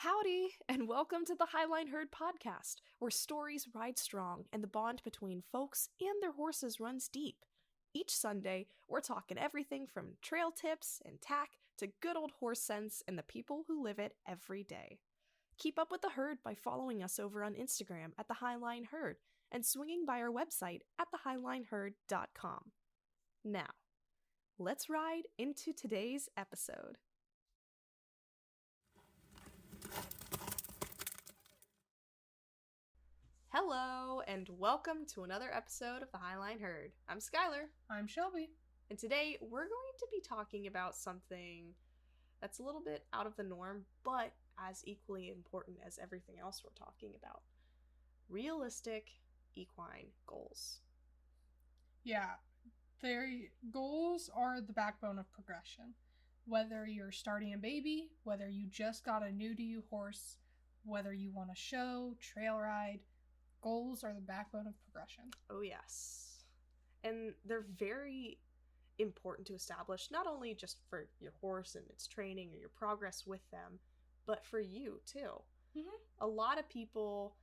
Howdy, and welcome to the Highline Herd podcast, where stories ride strong and the bond between folks and their horses runs deep. Each Sunday, we're talking everything from trail tips and tack to good old horse sense and the people who live it every day. Keep up with the herd by following us over on Instagram at the Highline Herd and swinging by our website at thehighlineherd.com. Now, let's ride into today's episode. Hello, and welcome to another episode of the Highline Herd. I'm Skylar. I'm Shelby. And today we're going to be talking about something that's a little bit out of the norm, but as equally important as everything else we're talking about. Realistic equine goals. Yeah, their goals are the backbone of progression. Whether you're starting a baby, whether you just got a new to you horse, whether you want to show, trail ride, goals are the backbone of progression. Oh, yes. And they're very important to establish, not only just for your horse and its training or your progress with them, but for you, too. Mm-hmm. A lot of people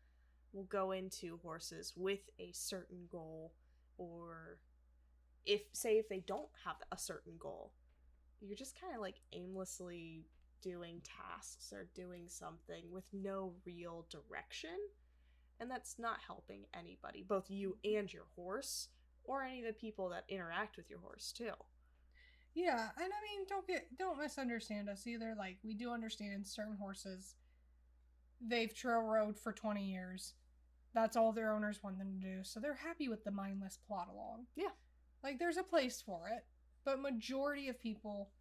will go into horses with a certain goal, or if they don't have a certain goal, you're just kind of like aimlessly doing tasks or doing something with no real direction. And that's not helping anybody, both you and your horse, or any of the people that interact with your horse too. Yeah, and I mean, don't misunderstand us either. Like, we do understand certain horses, they've trail rode for 20 years. That's all their owners want them to do, so they're happy with the mindless plod along. Yeah. Like, there's a place for it, but majority of people,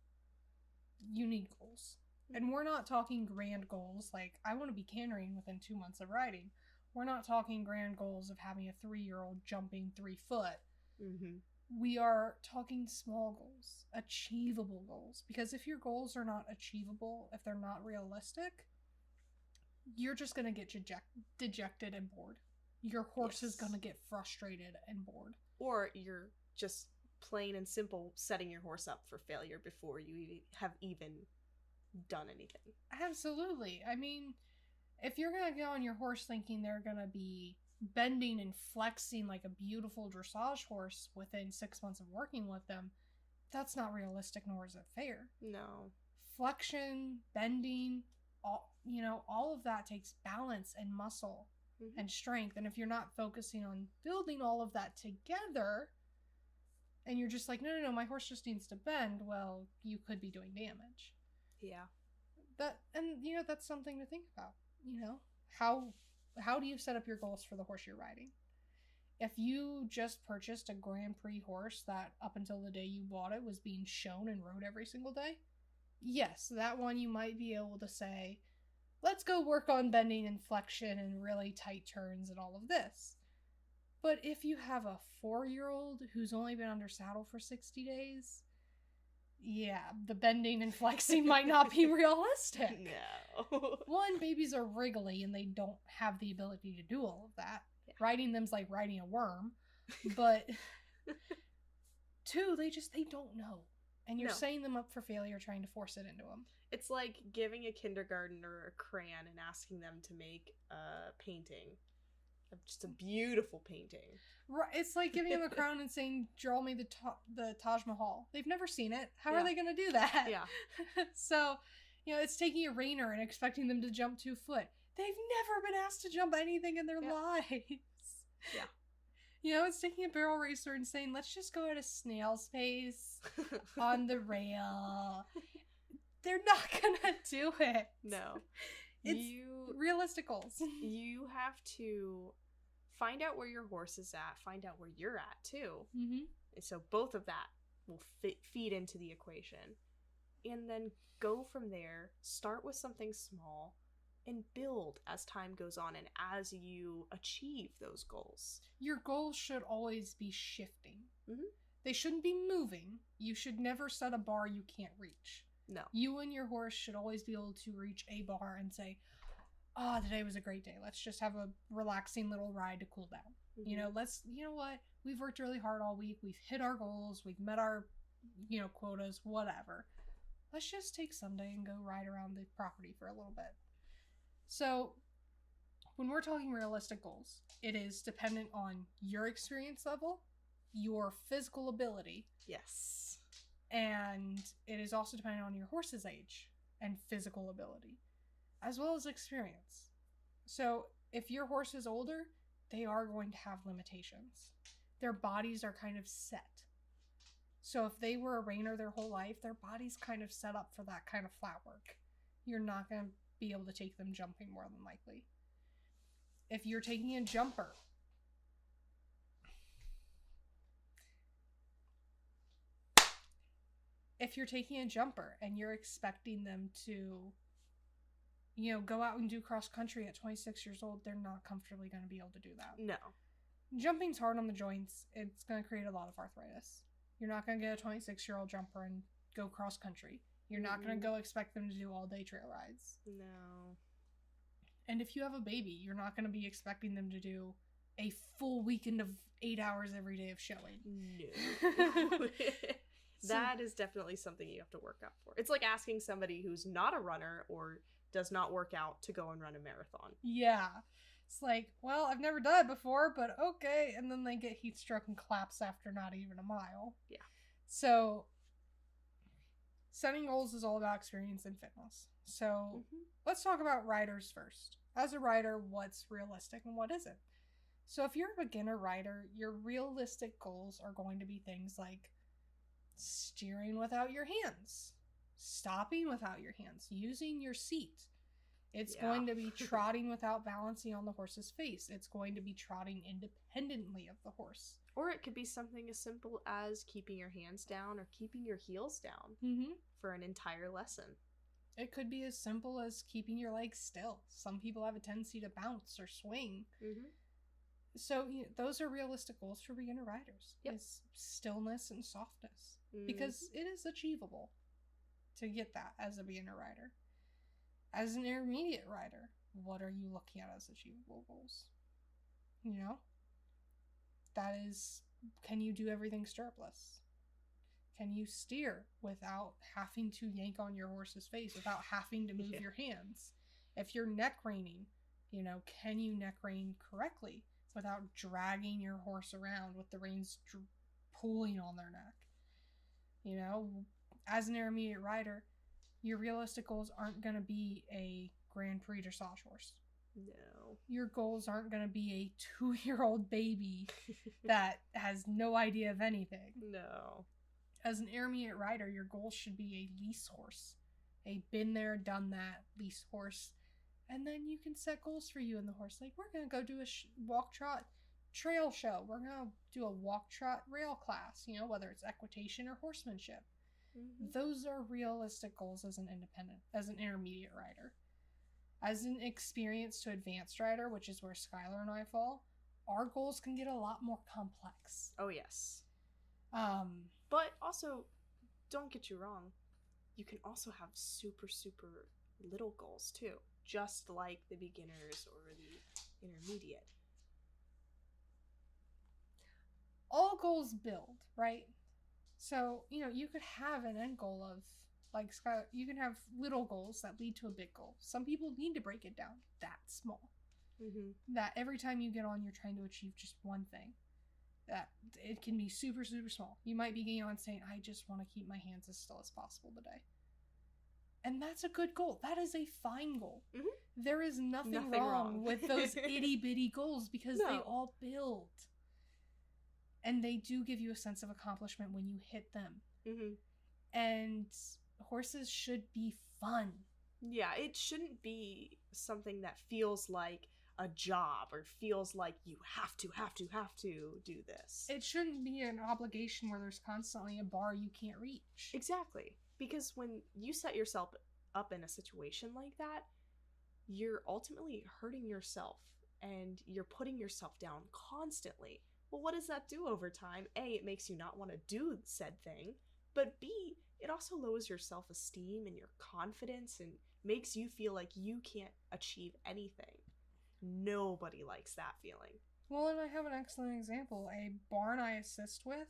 you need goals. And we're not talking grand goals, like, I want to be cantering within 2 months of riding. We're not talking grand goals of having a 3-year-old jumping 3 foot. Mm-hmm. We are talking small goals, achievable goals. Because if your goals are not achievable, if they're not realistic, you're just going to get dejected and bored. Your horse is going to get frustrated and bored. Or you're just plain and simple setting your horse up for failure before you have even done anything. Absolutely. I mean, if you're going to go on your horse thinking they're going to be bending and flexing like a beautiful dressage horse within 6 months of working with them, that's not realistic, nor is it fair. No. Flexion, bending, all of that takes balance and muscle and strength. And if you're not focusing on building all of that together, and you're just like, no, my horse just needs to bend, well, you could be doing damage. Yeah. That's something to think about. How do you set up your goals for the horse you're riding? If you just purchased a Grand Prix horse that up until the day you bought it was being shown and rode every single day, yes, that one you might be able to say, let's go work on bending and flexion and really tight turns and all of this. But if you have a 4-year-old who's only been under saddle for 60 days, yeah, the bending and flexing might not be realistic. No. One, babies are wriggly and they don't have the ability to do all of that. Yeah. Riding them's like riding a worm. But two, they don't know. And you're setting them up for failure trying to force it into them. It's like giving a kindergartner a crayon and asking them to make a painting. Just a beautiful painting. Right, it's like giving them a crown and saying, draw me the Taj Mahal. They've never seen it. How are they going to do that? Yeah. So, it's taking a reiner and expecting them to jump 2 foot. They've never been asked to jump anything in their lives. Yeah. It's taking a barrel racer and saying, let's just go at a snail's pace on the rail. They're not going to do it. No. It's realistic goals. You have to find out where your horse is at, find out where you're at too. Mm-hmm. And so both of that will feed into the equation. And then go from there, start with something small, and build as time goes on and as you achieve those goals. Your goals should always be shifting. Mm-hmm. They shouldn't be moving. You should never set a bar you can't reach. No. You and your horse should always be able to reach a bar and say, today was a great day. Let's just have a relaxing little ride to cool down. Mm-hmm. You know what? We've worked really hard all week. We've hit our goals. We've met our, quotas, whatever. Let's just take Sunday and go ride around the property for a little bit. So, when we're talking realistic goals, it is dependent on your experience level, your physical ability. Yes. And it is also dependent on your horse's age and physical ability, as well as experience. So, if your horse is older, they are going to have limitations. Their bodies are kind of set. So, if they were a reiner their whole life, their body's kind of set up for that kind of flat work. You're not going to be able to take them jumping more than likely. If you're taking a jumper, and you're expecting them to, go out and do cross country at 26 years old, they're not comfortably going to be able to do that. No. Jumping's hard on the joints. It's going to create a lot of arthritis. You're not going to get a 26-year-old jumper and go cross country. You're not going to go expect them to do all day trail rides. No. And if you have a baby, you're not going to be expecting them to do a full weekend of 8 hours every day of showing. No. That is definitely something you have to work up for. It's like asking somebody who's not a runner or does not work out to go and run a marathon. Yeah. It's like, well, I've never done it before, but okay. And then they get heat stroke and collapse after not even a mile. Yeah. So, setting goals is all about experience and fitness. So, let's talk about riders first. As a rider, what's realistic and what isn't? So, if you're a beginner rider, your realistic goals are going to be things like steering without your hands, stopping without your hands, using your seat. It's going to be trotting without balancing on the horse's face. It's going to be trotting independently of the horse. Or it could be something as simple as keeping your hands down or keeping your heels down for an entire lesson. It could be as simple as keeping your legs still. Some people have a tendency to bounce or swing. So those are realistic goals for beginner riders. Yep. Is stillness and softness. Because it is achievable to get that as a beginner rider. As an intermediate rider, what are you looking at as achievable goals? That is, can you do everything stirrupless? Can you steer without having to yank on your horse's face, without having to move your hands? If you're neck reining, can you neck rein correctly without dragging your horse around with the reins pulling on their neck? As an intermediate rider, your realistic goals aren't going to be a Grand Prix dressage horse. No. Your goals aren't going to be a 2-year-old baby that has no idea of anything. No. As an intermediate rider, your goals should be a lease horse. A been there, done that lease horse. And then you can set goals for you and the horse. Like, we're going to go do a walk trot trail show. We're going to do a walk trot rail class, whether it's equitation or horsemanship. Those are realistic goals as an intermediate rider. As an experienced to advanced rider, which is where Skylar and I fall, our goals can get a lot more complex. Oh, yes. But also, don't get you wrong, you can also have super, super little goals too, just like the beginners or the intermediate. All goals build, right? So, you could have an end goal of, like, you can have little goals that lead to a big goal. Some people need to break it down that small. That every time you get on, you're trying to achieve just one thing. That it can be super, super small. You might be getting on saying, I just want to keep my hands as still as possible today. And that's a good goal. That is a fine goal. There is nothing wrong with those itty-bitty goals because they all build. And they do give you a sense of accomplishment when you hit them. And horses should be fun. Yeah, it shouldn't be something that feels like a job or feels like you have to do this. It shouldn't be an obligation where there's constantly a bar you can't reach. Exactly. Because when you set yourself up in a situation like that, you're ultimately hurting yourself and you're putting yourself down constantly. Well, what does that do over time? A, it makes you not want to do said thing, but B, it also lowers your self-esteem and your confidence and makes you feel like you can't achieve anything. Nobody likes that feeling. Well, and I have an excellent example. A barn I assist with,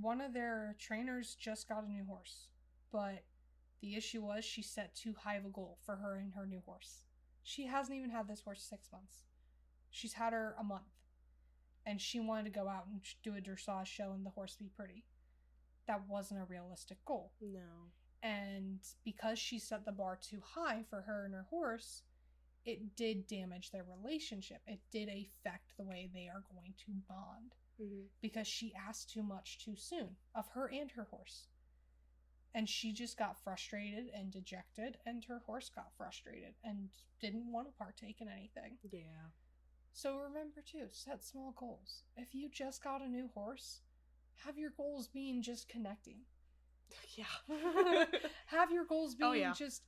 one of their trainers just got a new horse, but the issue was she set too high of a goal for her and her new horse. She hasn't even had this horse 6 months. She's had her a month. And she wanted to go out and do a dressage show and the horse be pretty. That wasn't a realistic goal. No. And because she set the bar too high for her and her horse, it did damage their relationship. It did affect the way they are going to bond. Because she asked too much too soon of her and her horse. And she just got frustrated and dejected, and her horse got frustrated and didn't want to partake in anything. Yeah. So remember too, set small goals. If you just got a new horse, have your goals being just connecting. Yeah. Have your goals being just,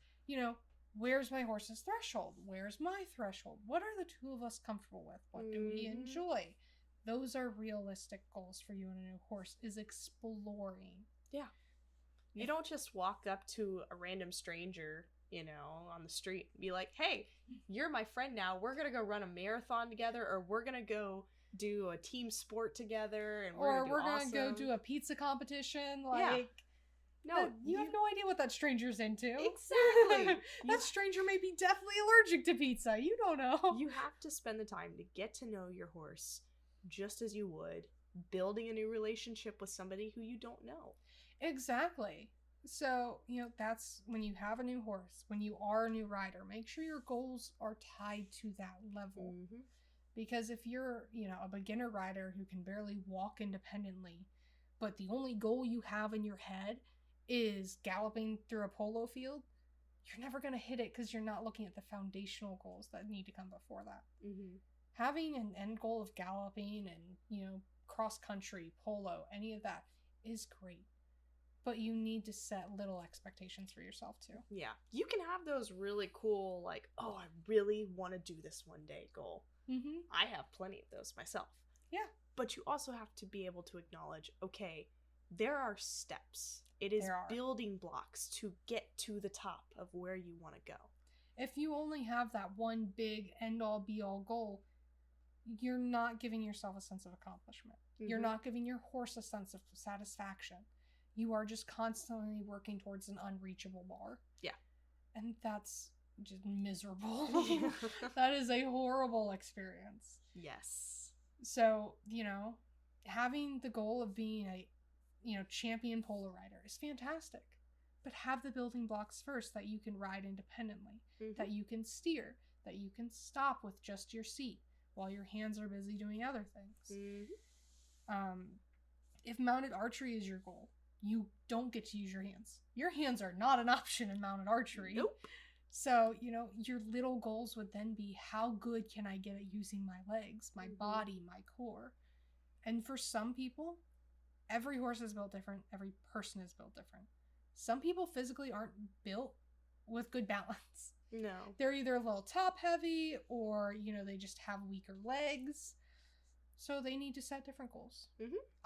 where's my horse's threshold? Where's my threshold? What are the two of us comfortable with? What do we enjoy? Those are realistic goals for you and a new horse, is exploring. Yeah. You don't just walk up to a random stranger, on the street and be like, hey, you're my friend now. We're going to go run a marathon together, or we're going to go do a team sport together, and we're going to go do a pizza competition. No, you have no idea what that stranger's into. Exactly. That stranger may be deathly allergic to pizza. You don't know. You have to spend the time to get to know your horse just as you would building a new relationship with somebody who you don't know. Exactly. So, that's when you have a new horse, when you are a new rider, make sure your goals are tied to that level. Because if you're, a beginner rider who can barely walk independently, but the only goal you have in your head is galloping through a polo field, you're never going to hit it because you're not looking at the foundational goals that need to come before that. Having an end goal of galloping and, cross country, polo, any of that is great. But you need to set little expectations for yourself too. Yeah. You can have those really cool, I really want to do this one day goal. I have plenty of those myself. Yeah. But you also have to be able to acknowledge, okay, there are steps. It is building blocks to get to the top of where you want to go. If you only have that one big end-all be-all goal, you're not giving yourself a sense of accomplishment. You're not giving your horse a sense of satisfaction. You are just constantly working towards an unreachable bar. Yeah. And that's just miserable. That is a horrible experience. Yes. So, having the goal of being a, champion polo rider is fantastic. But have the building blocks first that you can ride independently, that you can steer, that you can stop with just your seat while your hands are busy doing other things. If mounted archery is your goal, you don't get to use your hands. Your hands are not an option in mounted archery. Nope. So, your little goals would then be, how good can I get at using my legs, my body, my core? And for some people, every horse is built different. Every person is built different. Some people physically aren't built with good balance. No. They're either a little top heavy or, they just have weaker legs. So they need to set different goals.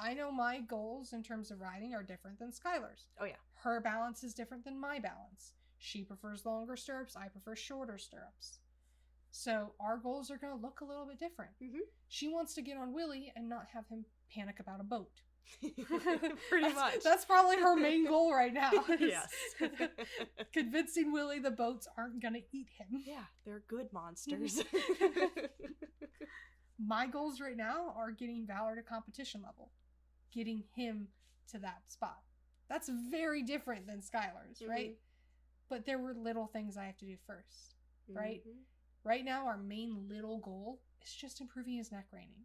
I know my goals in terms of riding are different than Skylar's. Oh, yeah. Her balance is different than my balance. She prefers longer stirrups. I prefer shorter stirrups. So our goals are going to look a little bit different. She wants to get on Willie and not have him panic about a boat. Pretty much. That's probably her main goal right now. Yes. Convincing Willie the boats aren't going to eat him. Yeah, they're good monsters. My goals right now are getting Valor to competition level. Getting him to that spot. That's very different than Skylar's, right? But there were little things I have to do first, right? Right now, our main little goal is just improving his neck reining.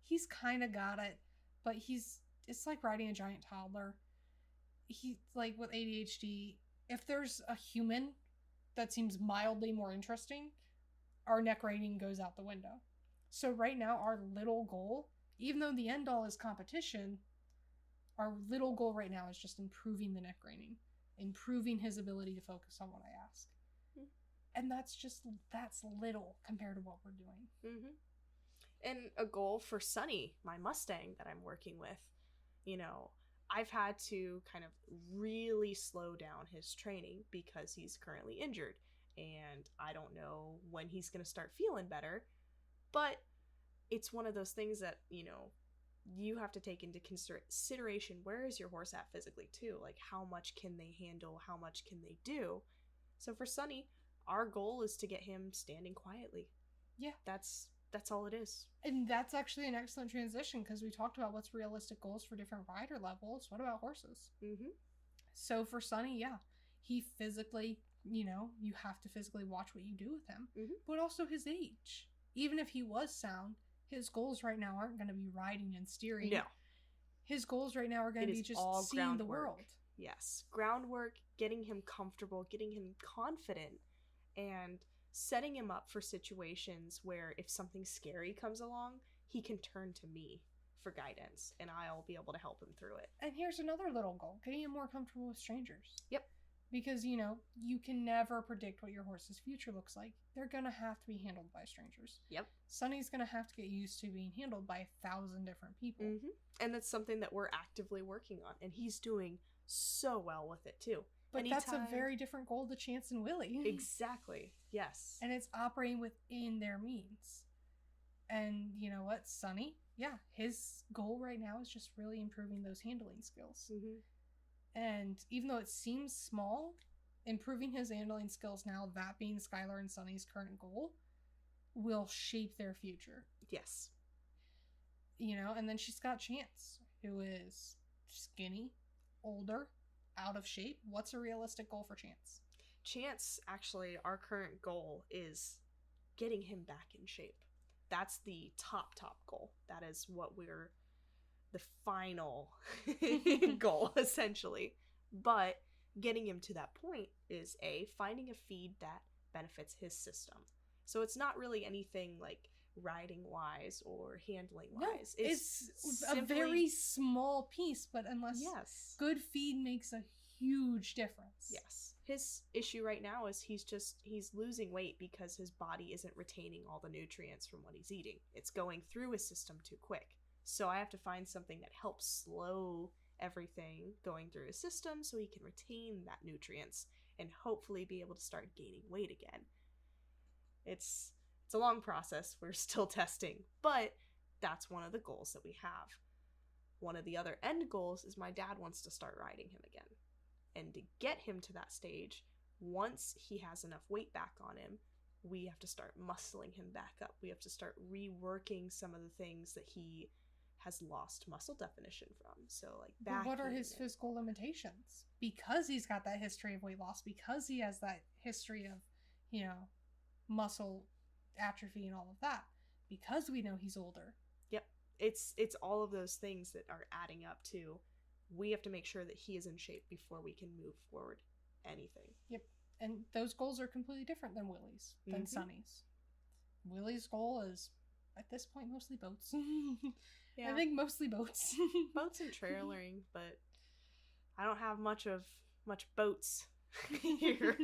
He's kind of got it, but it's like riding a giant toddler. He, with ADHD, if there's a human that seems mildly more interesting, our neck reining goes out the window. So right now, our little goal, even though the end all is competition, our little goal right now is just improving the neck reining, improving his ability to focus on what I ask. And that's little compared to what we're doing. And a goal for Sunny, my Mustang that I'm working with, I've had to kind of really slow down his training because he's currently injured. And I don't know when he's going to start feeling better. But it's one of those things that, you have to take into consideration. Where is your horse at physically too? How much can they handle? How much can they do? So for Sunny, our goal is to get him standing quietly. Yeah. That's all it is. And that's actually an excellent transition, because we talked about what's realistic goals for different rider levels. What about horses? Mm-hmm. So for Sonny, yeah, he physically, you have to physically watch what you do with him, but also his age. Even if he was sound, his goals right now aren't going to be riding and steering. No. His goals right now are going to be just all seeing the world. Yes. Groundwork, getting him comfortable, getting him confident, and setting him up for situations where if something scary comes along, he can turn to me for guidance, and I'll be able to help him through it. And here's another little goal: getting him more comfortable with strangers. Yep. Because, you can never predict what your horse's future looks like. They're going to have to be handled by strangers. Yep. Sonny's going to have to get used to being handled by 1,000 different people. Mm-hmm. And that's something that we're actively working on. And he's doing so well with it, too. But that's a very different goal to Chance and Willie. Exactly. Yes. And it's operating within their means. And you know what? Sonny, yeah, his goal right now is just really improving those handling skills. Mm-hmm. And even though it seems small, improving his handling skills now, that being Skylar and Sonny's current goal, will shape their future. Yes. And then she's got Chance, who is skinny, older, out of shape. What's a realistic goal for Chance? Chance, actually, our current goal is getting him back in shape. That's the top goal. That is what we're the final goal, essentially. But getting him to that point is finding a feed that benefits his system. So it's not really anything like riding wise or handling wise. No, it's simply a very small piece, but unless good feed makes a huge difference. Yes. His issue right now is he's losing weight because his body isn't retaining all the nutrients from what he's eating. It's going through his system too quick. So I have to find something that helps slow everything going through his system so he can retain that nutrients and hopefully be able to start gaining weight again. It's a long process. We're still testing, but that's one of the goals that we have. One of the other end goals is my dad wants to start riding him again. And to get him to that stage, once he has enough weight back on him, we have to start muscling him back up. We have to start reworking some of the things that he has lost muscle definition from. So like back. What are his physical limitations? Because he's got that history of weight loss, because he has that history of, muscle atrophy and all of that, because we know he's older. Yep. It's all of those things that are adding up to, we have to make sure that he is in shape before we can move forward anything. Yep. And those goals are completely different than Willie's, than Sonny's. Willie's goal is, at this point, mostly boats. Yeah. I think mostly boats. Boats and trailering, but I don't have much boats here.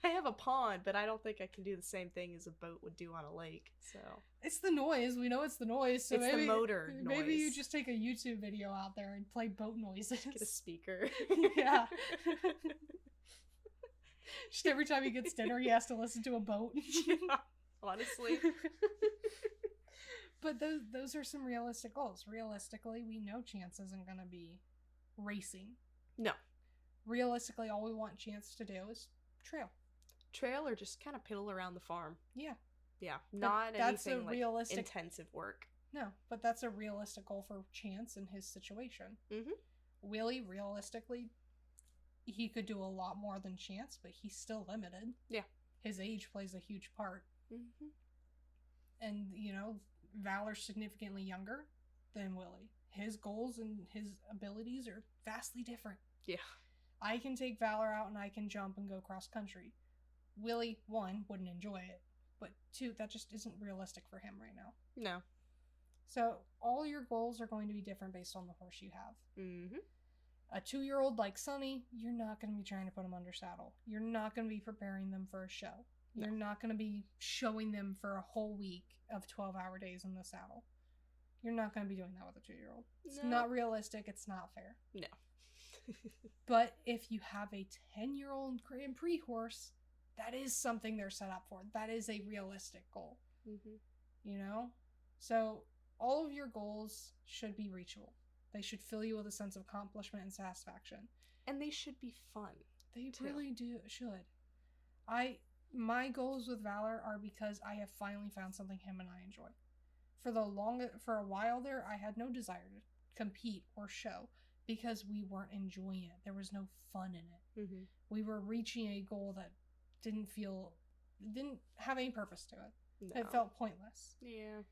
I have a pond, but I don't think I can do the same thing as a boat would do on a lake. So it's the noise. We know it's the noise. So it's the motor noise. Maybe you just take a YouTube video out there and play boat noises. Get a speaker. Yeah. Just every time he gets dinner, he has to listen to a boat. Yeah, honestly. But those are some realistic goals. Realistically, we know Chance isn't going to be racing. No. Realistically, all we want Chance to do is trail or just kind of piddle around the farm. Yeah. Yeah, not that's anything a realistic, intensive work. No, but that's a realistic goal for Chance in his situation. Mm-hmm. Willie, realistically, he could do a lot more than Chance, but he's still limited. Yeah. His age plays a huge part. Mm-hmm. And, Valor's significantly younger than Willie. His goals and his abilities are vastly different. Yeah. I can take Valor out and I can jump and go cross country. Willie, 1, wouldn't enjoy it. But 2, that just isn't realistic for him right now. No. So all your goals are going to be different based on the horse you have. Mm-hmm. A 2-year-old like Sonny, you're not going to be trying to put him under saddle. You're not going to be preparing them for a show. You're not going to be showing them for a whole week of 12-hour days in the saddle. You're not going to be doing that with a 2-year-old. It's not realistic. It's not fair. No. But if you have a 10-year-old Grand Prix horse, that is something they're set up for. That is a realistic goal. Mm-hmm. So all of your goals should be reachable. They should fill you with a sense of accomplishment and satisfaction. And they should be fun. They too. really should. My goals with Valor are because I have finally found something him and I enjoy. For a while there, I had no desire to compete or show because we weren't enjoying it. There was no fun in it. Mm-hmm. We were reaching a goal that didn't have any purpose to it. No. It felt pointless. Yeah.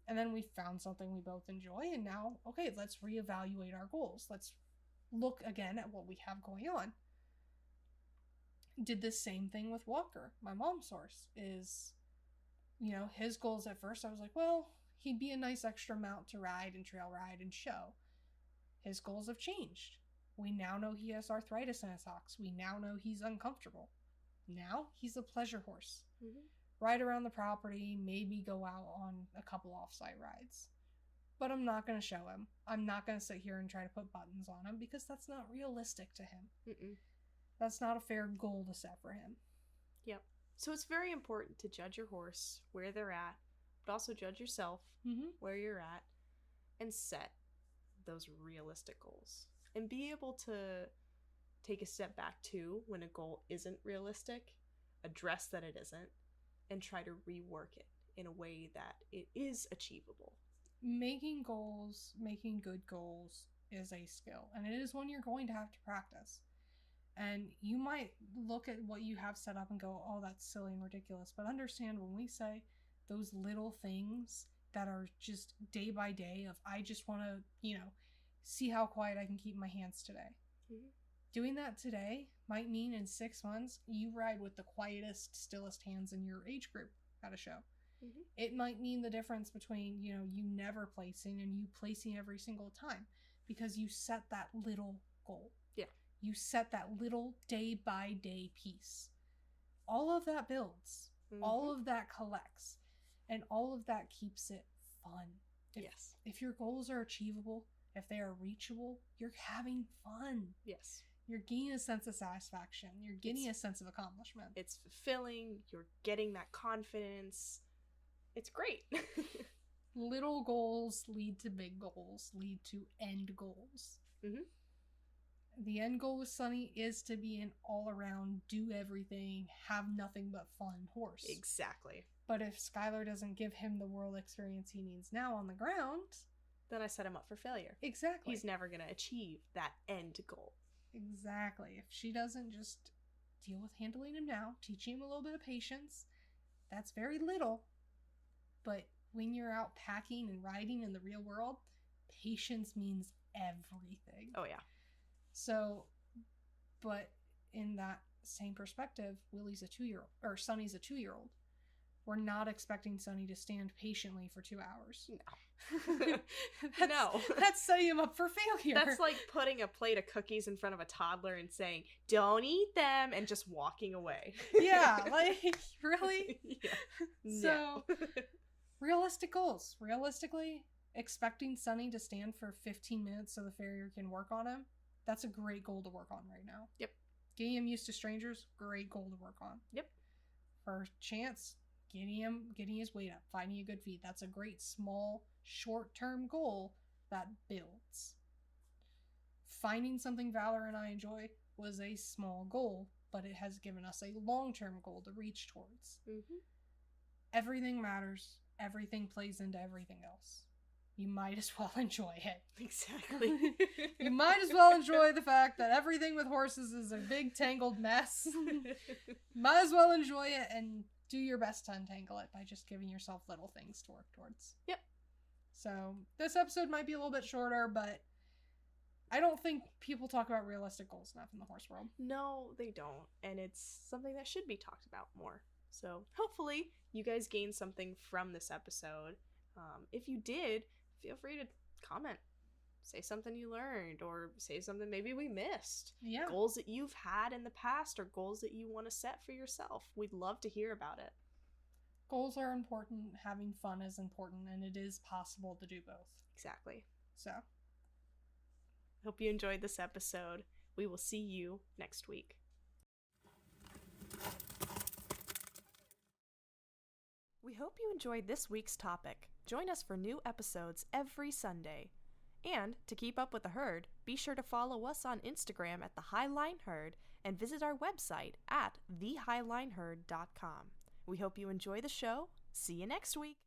And then we found something we both enjoy, and now, okay, let's reevaluate our goals. Let's look again at what we have going on. Did the same thing with Walker. My mom's horse is, his goals at first, I was like, well, he'd be a nice extra mount to ride and trail ride and show. His goals have changed. We now know he has arthritis in his hocks. We now know he's uncomfortable. Now he's a pleasure horse. Mm-hmm. Ride around the property, maybe go out on a couple off-site rides. But I'm not going to show him. I'm not going to sit here and try to put buttons on him because that's not realistic to him. Mm-mm. That's not a fair goal to set for him. Yep. So it's very important to judge your horse where they're at, but also judge yourself where you're at and set those realistic goals. And be able to take a step back too when a goal isn't realistic, address that it isn't, and try to rework it in a way that it is achievable. Making good goals is a skill, and it is one you're going to have to practice. And you might look at what you have set up and go, oh, that's silly and ridiculous. But understand when we say those little things that are just day by day of, I just want to, see how quiet I can keep my hands today. Mm-hmm. Doing that today might mean in 6 months, you ride with the quietest, stillest hands in your age group at a show. Mm-hmm. It might mean the difference between, you never placing and you placing every single time because you set that little goal. Yeah. You set that little day by day piece. All of that builds. Mm-hmm. All of that collects. And all of that keeps it fun. Yes. If your goals are achievable, if they are reachable, you're having fun. Yes. You're gaining a sense of satisfaction. You're getting a sense of accomplishment. It's fulfilling. You're getting that confidence. It's great. Little goals lead to big goals, lead to end goals. Mm-hmm. The end goal with Sunny is to be an all-around, do everything, have nothing but fun horse. Exactly. But if Skylar doesn't give him the world experience he needs now on the ground, then I set him up for failure. Exactly. He's never going to achieve that end goal. Exactly. If she doesn't just deal with handling him now, teaching him a little bit of patience, that's very little. But when you're out packing and riding in the real world, patience means everything. Oh, yeah. So, but in that same perspective, Sunny's a 2-year-old. We're not expecting Sunny to stand patiently for 2 hours. No. No. That's setting him up for failure. That's like putting a plate of cookies in front of a toddler and saying, don't eat them, and just walking away. Yeah, like, really? Yeah. So, realistic goals. Realistically, expecting Sunny to stand for 15 minutes so the farrier can work on him, that's a great goal to work on right now. Yep. Getting him used to strangers, great goal to work on. Yep. For Chance, getting his weight up, finding a good feed. That's a great small, short-term goal that builds. Finding something Valor and I enjoy was a small goal, but it has given us a long-term goal to reach towards. Mm-hmm. Everything matters. Everything plays into everything else. You might as well enjoy it. Exactly. You might as well enjoy the fact that everything with horses is a big tangled mess. Might as well enjoy it and do your best to untangle it by just giving yourself little things to work towards. Yep. So this episode might be a little bit shorter, but I don't think people talk about realistic goals enough in the horse world. No, they don't. And it's something that should be talked about more. So hopefully you guys gained something from this episode. If you did, feel free to comment. Say something you learned, or say something maybe we missed. Yeah. Goals that you've had in the past, or goals that you want to set for yourself. We'd love to hear about it. Goals are important. Having fun is important, and it is possible to do both. Exactly. So, hope you enjoyed this episode. We will see you next week. We hope you enjoyed this week's topic. Join us for new episodes every Sunday. And to keep up with the herd, be sure to follow us on Instagram at the Highline Herd and visit our website at thehighlineherd.com. We hope you enjoy the show. See you next week.